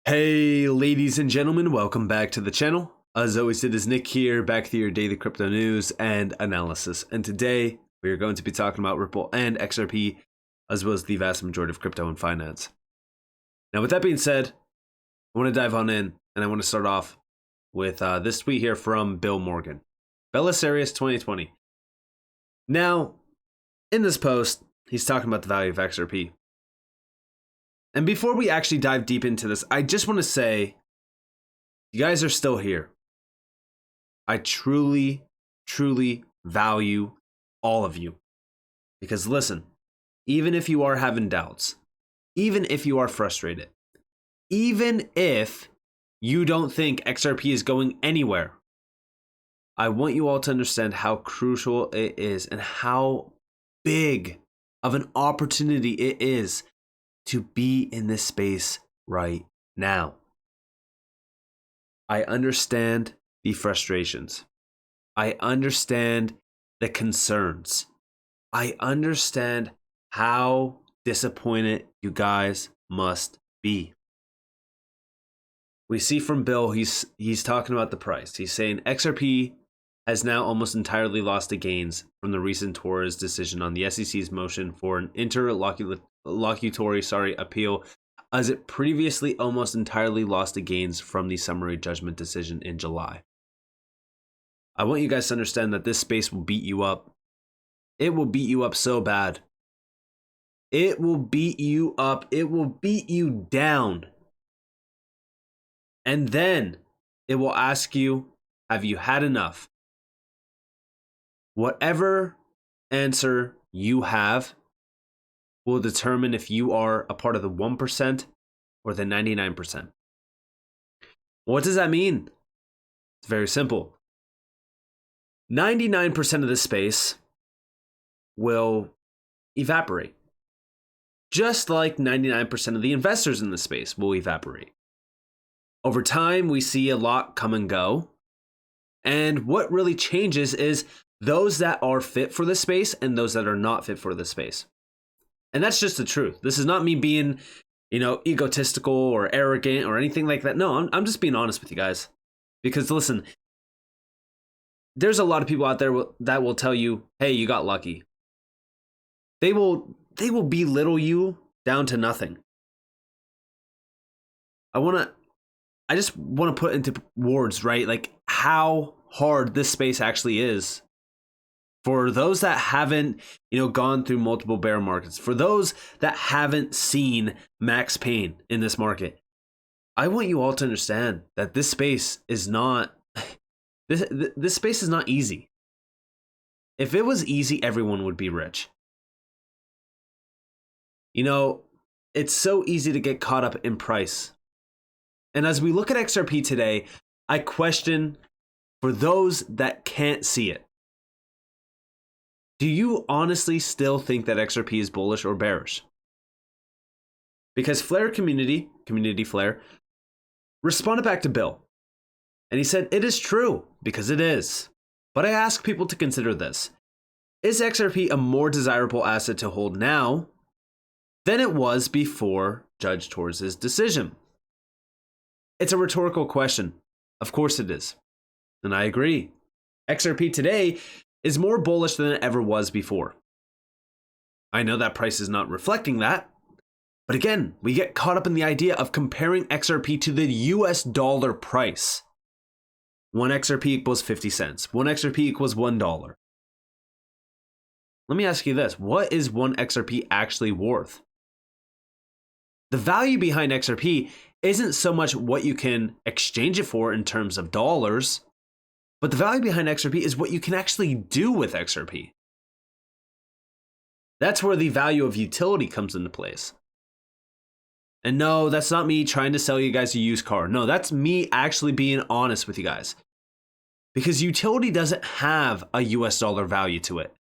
Hey ladies and gentlemen, welcome back to the channel. As always, it is Nick here, back with your daily crypto news and analysis. And today we are going to be talking about Ripple and XRP, as well as the vast majority of crypto and finance. Now with that being said, I want to dive on in, and I want to start off with this tweet here from Bill Morgan. Belisarius 2020. Now, in this post, he's talking about the value of XRP. And before we actually dive deep into this, I just want to say, you guys are still here. I truly, truly value all of you. Because listen, even if you are having doubts, even if you are frustrated, even if you don't think XRP is going anywhere, I want you all to understand how crucial it is and how big of an opportunity it is to be in this space right now. I understand the frustrations. I understand the concerns. I understand how disappointed you guys must be. We see from Bill, he's talking about the price. He's saying XRP has now almost entirely lost the gains from the recent Torres decision on the SEC's motion for an interlocutory appeal, as it previously almost entirely lost the gains from the summary judgment decision in July. I want you guys to understand that this space will beat you up. It will beat you up so bad. It will beat you up. It will beat you down. And then it will ask you, have you had enough? Whatever answer you have will determine if you are a part of the 1% or the 99%. What does that mean? It's very simple. 99% of the space will evaporate. Just like 99% of the investors in the space will evaporate. Over time, we see a lot come and go. And what really changes is those that are fit for the space and those that are not fit for the space. And that's just the truth. This is not me being, egotistical or arrogant or anything like that. No, I'm just being honest with you guys. Because listen, there's a lot of people out there that will tell you, hey, you got lucky. They will belittle you down to nothing. I just want to put into words, right? Like how hard this space actually is. For those that haven't, gone through multiple bear markets, for those that haven't seen max pain in this market, I want you all to understand that this space is not, this space is not easy. If it was easy, everyone would be rich. It's so easy to get caught up in price. And as we look at XRP today, I question for those that can't see it. Do you honestly still think that XRP is bullish or bearish? Because Flare community Flare, responded back to Bill. And he said, it is true, because it is. But I ask people to consider this. Is XRP a more desirable asset to hold now than it was before Judge Torres' decision? It's a rhetorical question. Of course it is. And I agree. XRP today is more bullish than it ever was before. I know that price is not reflecting that, but again, we get caught up in the idea of comparing XRP to the US dollar price. 1 XRP equals 50 cents. 1 XRP equals $1. Let me ask you this. What is 1 XRP actually worth? The value behind XRP isn't so much what you can exchange it for in terms of dollars, but the value behind XRP is what you can actually do with XRP. That's where the value of utility comes into place. And no, that's not me trying to sell you guys a used car. No, that's me actually being honest with you guys. Because utility doesn't have a US dollar value to it.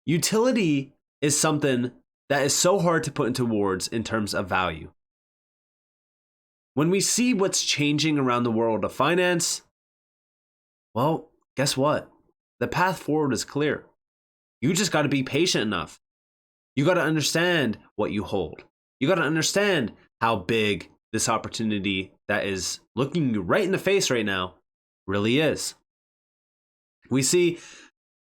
Utility is something that is so hard to put into words in terms of value. When we see what's changing around the world of finance, well, guess what? The path forward is clear. You just got to be patient enough. You got to understand what you hold. You got to understand how big this opportunity that is looking you right in the face right now really is. We see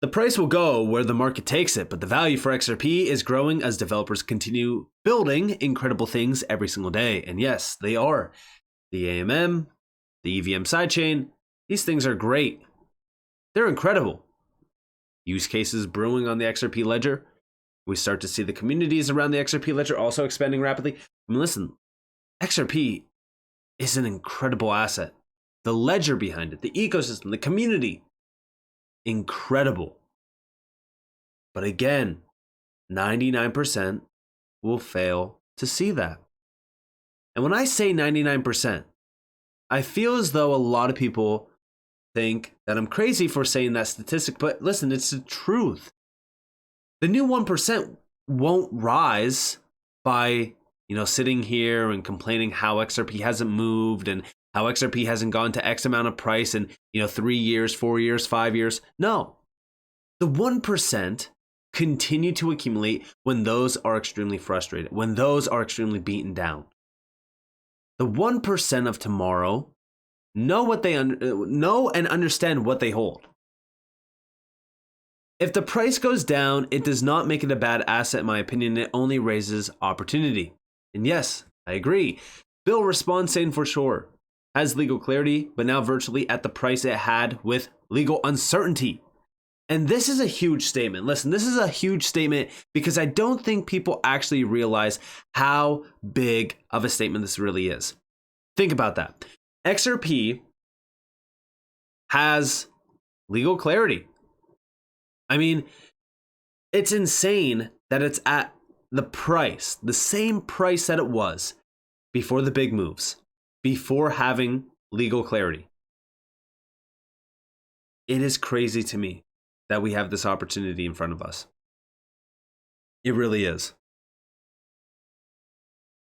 the price will go where the market takes it, but the value for XRP is growing as developers continue building incredible things every single day. And yes, they are. The AMM, the EVM sidechain, these things are great. They're incredible. Use cases brewing on the XRP ledger. We start to see the communities around the XRP ledger also expanding rapidly. I mean, listen, XRP is an incredible asset. The ledger behind it, the ecosystem, the community, incredible. But again, 99% will fail to see that. And when I say 99%, I feel as though a lot of people think that I'm crazy for saying that statistic, but listen, it's the truth. The new 1% won't rise by, sitting here and complaining how XRP hasn't moved and how XRP hasn't gone to X amount of price in, 3 years, 4 years, 5 years. No. The 1% continue to accumulate when those are extremely frustrated, when those are extremely beaten down. The 1% of tomorrow know and understand what they hold. If the price goes down, it does not make it a bad asset, in my opinion. It only raises opportunity. And yes, I agree. Bill responds saying for sure, has legal clarity, but now virtually at the price it had with legal uncertainty. And this is a huge statement. Listen, this is a huge statement because I don't think people actually realize how big of a statement this really is. Think about that. XRP has legal clarity. I mean, it's insane that it's at the price, the same price that it was before the big moves, before having legal clarity. It is crazy to me that we have this opportunity in front of us. It really is.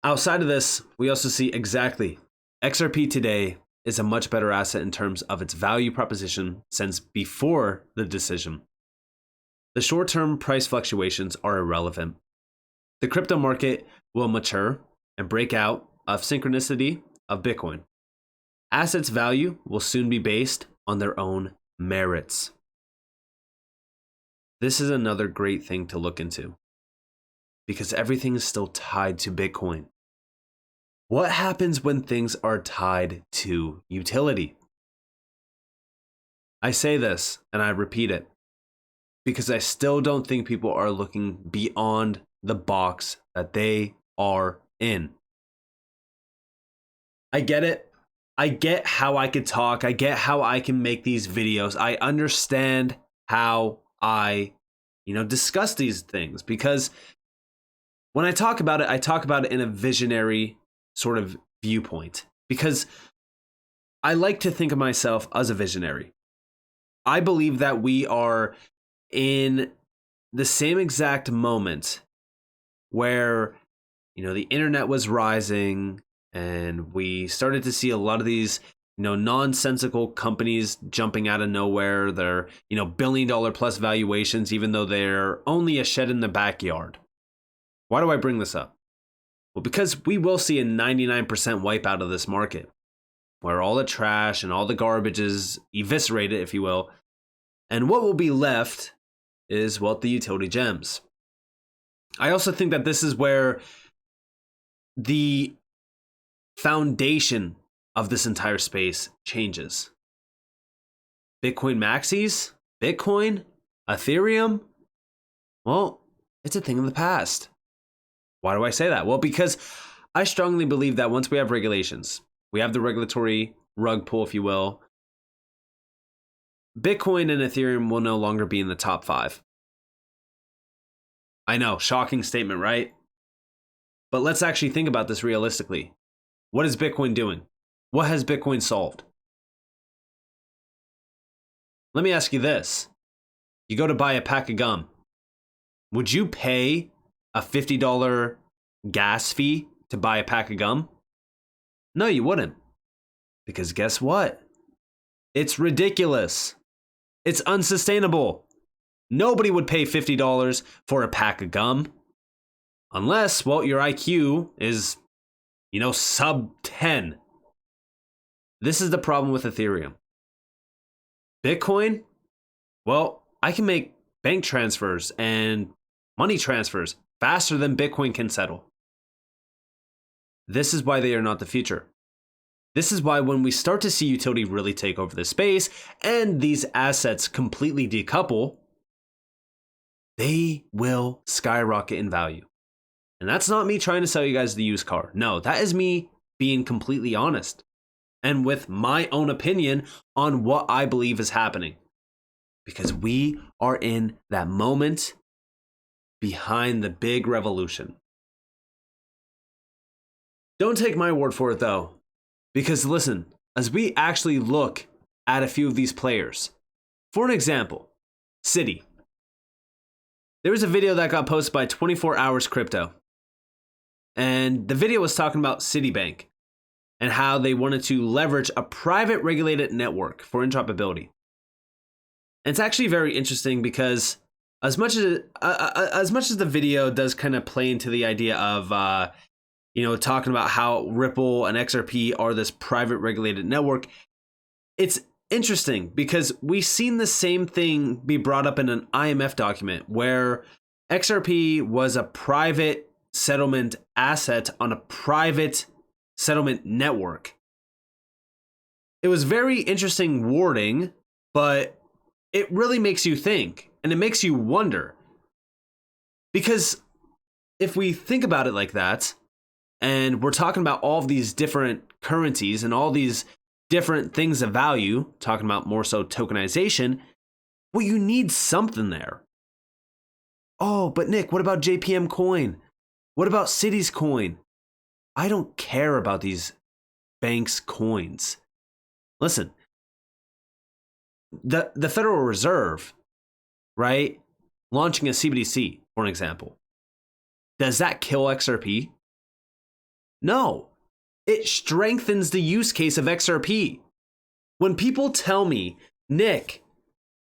Outside of this, we also see exactly XRP today is a much better asset in terms of its value proposition since before the decision. The short-term price fluctuations are irrelevant. The crypto market will mature and break out of synchronicity of Bitcoin. Assets' value will soon be based on their own merits. This is another great thing to look into because everything is still tied to Bitcoin. What happens when things are tied to utility? I say this and I repeat it because I still don't think people are looking beyond the box that they are in. I get it. I get how I could talk. I get how I can make these videos. I understand how I, discuss these things because when I talk about it in a visionary sort of viewpoint because I like to think of myself as a visionary. I believe that we are in the same exact moment where, the internet was rising and we started to see a lot of these, nonsensical companies jumping out of nowhere. They're, $1 billion plus valuations, even though they're only a shed in the backyard. Why do I bring this up? Well, because we will see a 99% wipeout of this market where all the trash and all the garbage is eviscerated, if you will. And what will be left is, the utility gems. I also think that this is where the foundation of this entire space changes. Bitcoin maxis, Bitcoin, Ethereum, it's a thing of the past. Why do I say that? Well, because I strongly believe that once we have regulations, we have the regulatory rug pull, if you will, Bitcoin and Ethereum will no longer be in the top 5. I know, shocking statement, right? But let's actually think about this realistically. What is Bitcoin doing? What has Bitcoin solved? Let me ask you this. You go to buy a pack of gum. Would you pay a $50 gas fee to buy a pack of gum? No, you wouldn't. Because guess what? It's ridiculous. It's unsustainable. Nobody would pay $50 for a pack of gum. Unless, your IQ is sub 10. This is the problem with Ethereum. Bitcoin, well, I can make bank transfers and money transfers faster than Bitcoin can settle. This is why they are not the future. This is why when we start to see utility really take over the space and these assets completely decouple, they will skyrocket in value. And that's not me trying to sell you guys the used car. No, that is me being completely honest and with my own opinion on what I believe is happening. Because we are in that moment behind the big revolution. Don't take my word for it though. Because listen, as we actually look at a few of these players, for an example, Citi. There was a video that got posted by 24 Hours Crypto. And the video was talking about Citibank and how they wanted to leverage a private regulated network for interoperability. And it's actually very interesting because as much as the video does kind of play into the idea of talking about how Ripple and XRP are this private regulated network, it's interesting because we've seen the same thing be brought up in an IMF document where XRP was a private settlement asset on a private settlement network. It was very interesting wording, but it really makes you think and it makes you wonder. Because if we think about it like that, and we're talking about all of these different currencies and all these different things of value, talking about more so tokenization, well, you need something there. Oh, but Nick, what about JPM coin? What about Citi's coin? I don't care about these banks' coins. Listen, the Federal Reserve, right, launching a CBDC, for an example, does that kill XRP? No, it strengthens the use case of XRP. When people tell me, Nick,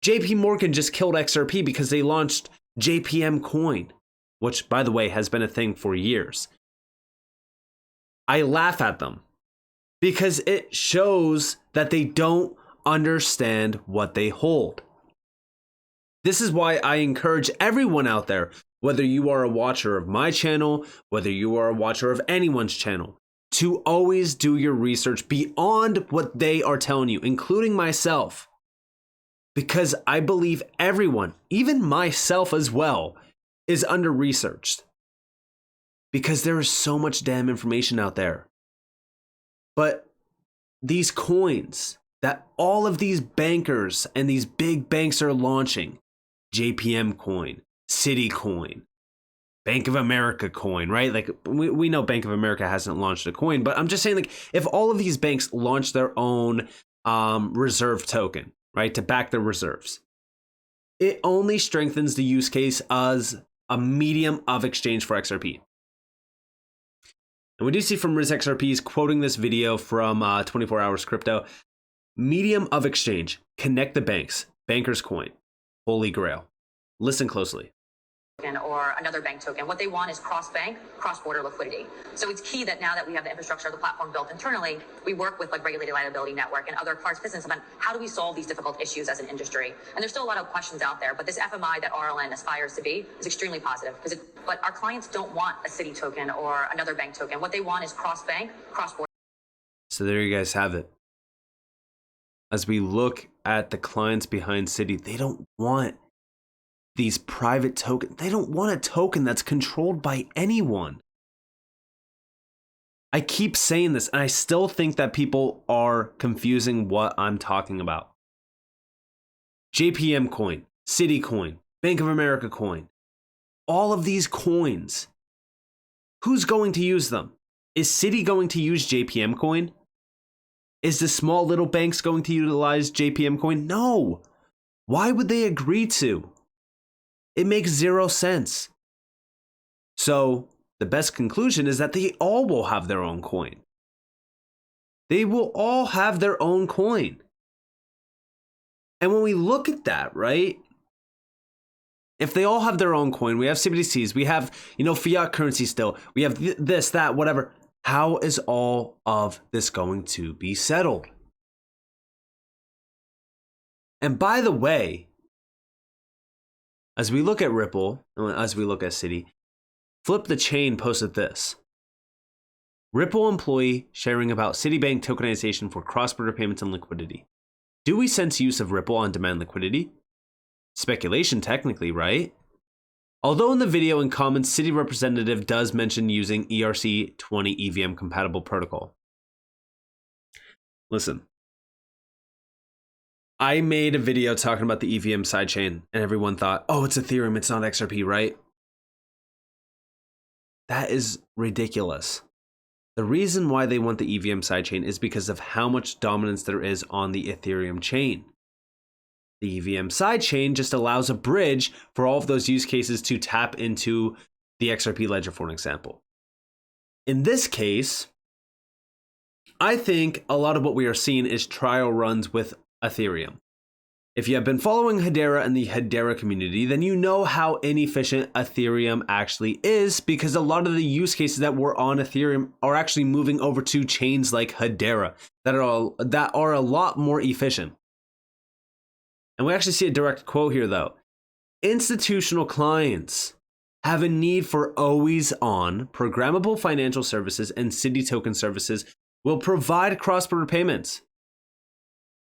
JP Morgan just killed XRP because they launched JPM coin, which, by the way, has been a thing for years, I laugh at them because it shows that they don't understand what they hold. This is why I encourage everyone out there, whether you are a watcher of my channel, whether you are a watcher of anyone's channel, to always do your research beyond what they are telling you, including myself. Because I believe everyone, even myself as well, is under-researched. Because there is so much damn information out there. But these coins that all of these bankers and these big banks are launching, JPM coin, Citi coin, Bank of America coin, right? Like we know Bank of America hasn't launched a coin, but I'm just saying, like, if all of these banks launch their own reserve token, right, to back their reserves, it only strengthens the use case as a medium of exchange for XRP. And we do see from Riz XRP's quoting this video from 24 Hours Crypto, medium of exchange, connect the banks, bankers coin, holy grail. Listen closely. Or another bank token. What they want is cross-bank, cross-border liquidity. So it's key that now that we have the infrastructure of the platform built internally, we work with like Regulated Liability Network and other parts of business about how do we solve these difficult issues as an industry. And there's still a lot of questions out there, but this FMI that RLN aspires to be is extremely positive. But our clients don't want a Citi token or another bank token. What they want is cross-bank, cross-border. So there you guys have it. As we look at the clients behind Citi, they don't want these private tokens. They don't want a token that's controlled by anyone. I keep saying this, and I still think that people are confusing what I'm talking about. JPM coin, Citi coin, Bank of America coin, all of these coins, who's going to use them? Is Citi going to use JPM coin? Is the small little banks going to utilize JPM coin? No. Why would they agree to? It makes zero sense. So the best conclusion is that they all will have their own coin. They will all have their own coin. And when we look at that, right? If they all have their own coin, we have CBDCs, we have, fiat currency still, we have this, that, whatever. How is all of this going to be settled? And by the way, as we look at Ripple, as we look at Citi, Flip the Chain posted this. Ripple employee sharing about Citibank tokenization for cross-border payments and liquidity. Do we sense use of Ripple on demand liquidity? Speculation technically, right? Although in the video and comments, Citi representative does mention using ERC20 EVM compatible protocol. Listen, I made a video talking about the EVM sidechain and everyone thought, oh, it's Ethereum, it's not XRP, right? That is ridiculous. The reason why they want the EVM sidechain is because of how much dominance there is on the Ethereum chain. The EVM sidechain just allows a bridge for all of those use cases to tap into the XRP ledger, for an example. In this case, I think a lot of what we are seeing is trial runs with Ethereum. If you have been following Hedera and the Hedera community, then you know how inefficient Ethereum actually is, because a lot of the use cases that were on Ethereum are actually moving over to chains like Hedera that are a lot more efficient. And we actually see a direct quote here though. Institutional clients have a need for always on programmable financial services, and Citi token services will provide cross-border payments,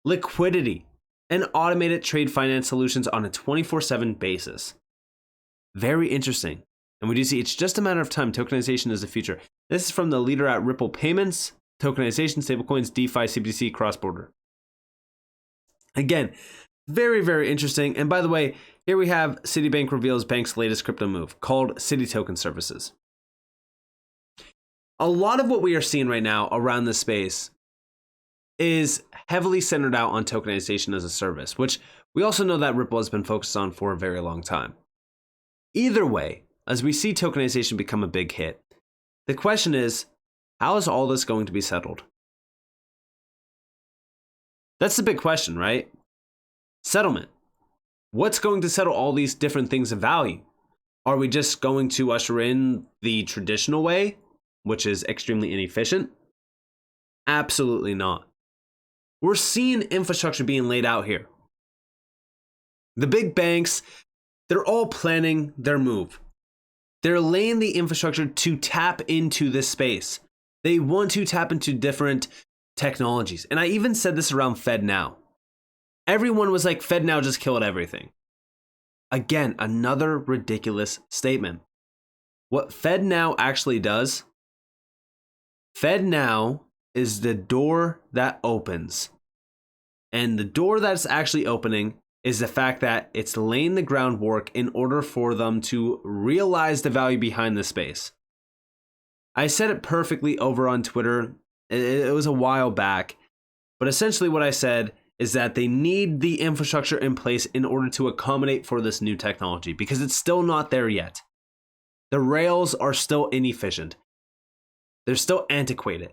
liquidity, and automated trade finance solutions on a 24/7 basis. Very interesting. And we do see it's just a matter of time. Tokenization is the future. This is from the leader at Ripple Payments, Tokenization, Stablecoins, DeFi, CBDC, cross-border. Again, very, very interesting. And by the way, here we have Citibank reveals bank's latest crypto move called Citi Token Services. A lot of what we are seeing right now around this space is heavily centered out on tokenization as a service, which we also know that Ripple has been focused on for a very long time. Either way, as we see tokenization become a big hit, the question is, how is all this going to be settled? That's the big question, right? Settlement. What's going to settle all these different things of value? Are we just going to usher in the traditional way, which is extremely inefficient? Absolutely not. We're seeing infrastructure being laid out here. The big banks, they're all planning their move. They're laying the infrastructure to tap into this space. They want to tap into different technologies. And I even said this around FedNow. Everyone was like, FedNow just killed everything. Again, another ridiculous statement. What FedNow actually does, FedNow is the door that opens. And the door that's actually opening is the fact that it's laying the groundwork in order for them to realize the value behind the space. I said it perfectly over on Twitter. It was a while back. But essentially what I said is that they need the infrastructure in place in order to accommodate for this new technology, because it's still not there yet. The rails are still inefficient. They're still antiquated.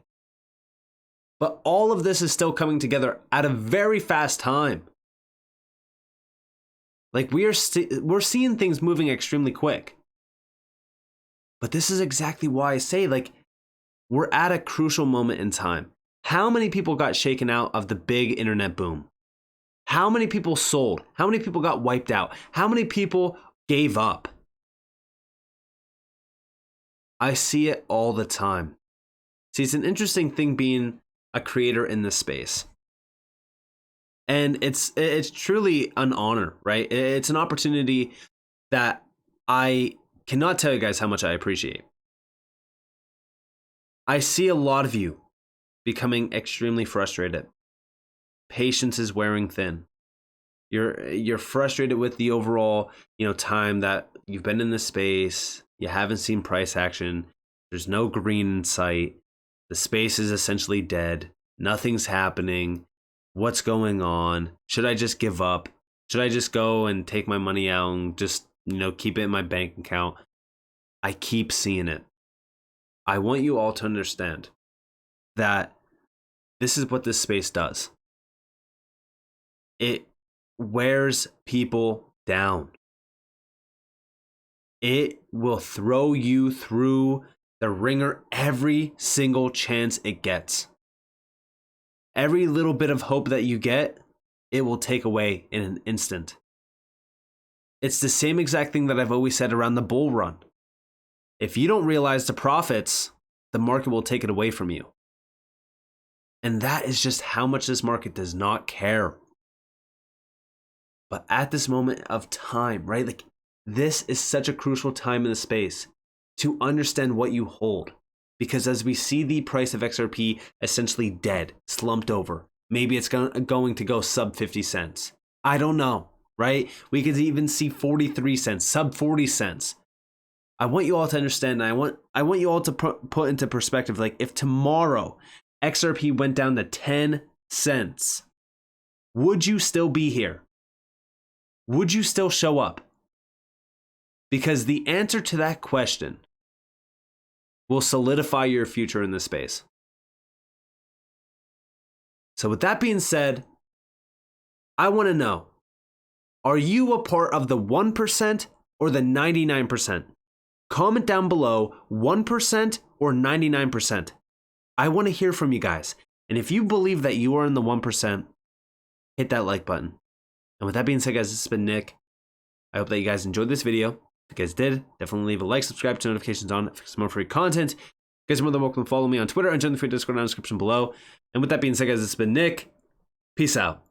But all of this is still coming together at a very fast time. Like we're seeing things moving extremely quick. But this is exactly why I say, like, we're at a crucial moment in time. How many people got shaken out of the big internet boom? How many people sold? How many people got wiped out? How many people gave up? I see it all the time. See, it's an interesting thing being a creator in this space. And it's truly an honor, right? It's an opportunity that I cannot tell you guys how much I appreciate. I see a lot of you becoming extremely frustrated. Patience is wearing thin. You're frustrated with the overall, time that you've been in this space. You haven't seen price action. There's no green in sight. The space is essentially dead. Nothing's happening. What's going on? Should I just give up? Should I just go and take my money out and just, keep it in my bank account? I keep seeing it. I want you all to understand that this is what this space does. It wears people down. It will throw you through the ringer every single chance it gets. Every little bit of hope that you get, it will take away in an instant. It's the same exact thing that I've always said around the bull run. If you don't realize the profits, the market will take it away from you. And that is just how much this market does not care. But at this moment of time, right? Like, this is such a crucial time in the space to understand what you hold. Because as we see the price of XRP essentially dead, slumped over, maybe it's going to go sub 50 cents. I don't know, right? We could even see 43 cents, sub 40 cents. I want you all to understand, and I want you all to put into perspective, like, if tomorrow XRP went down to 10 cents, would you still be here? Would you still show up? Because the answer to that question will solidify your future in this space. So with that being said, I want to know, are you a part of the 1% or the 99%? Comment down below 1% or 99%. I want to hear from you guys. And if you believe that you are in the 1%, hit that like button. And with that being said, guys, this has been Nick. I hope that you guys enjoyed this video. If you guys did, definitely leave a like, subscribe, turn notifications on for some more free content. You guys are more than welcome to follow me on Twitter and join the free Discord in the description below. And with that being said, guys, this has been Nick. Peace out.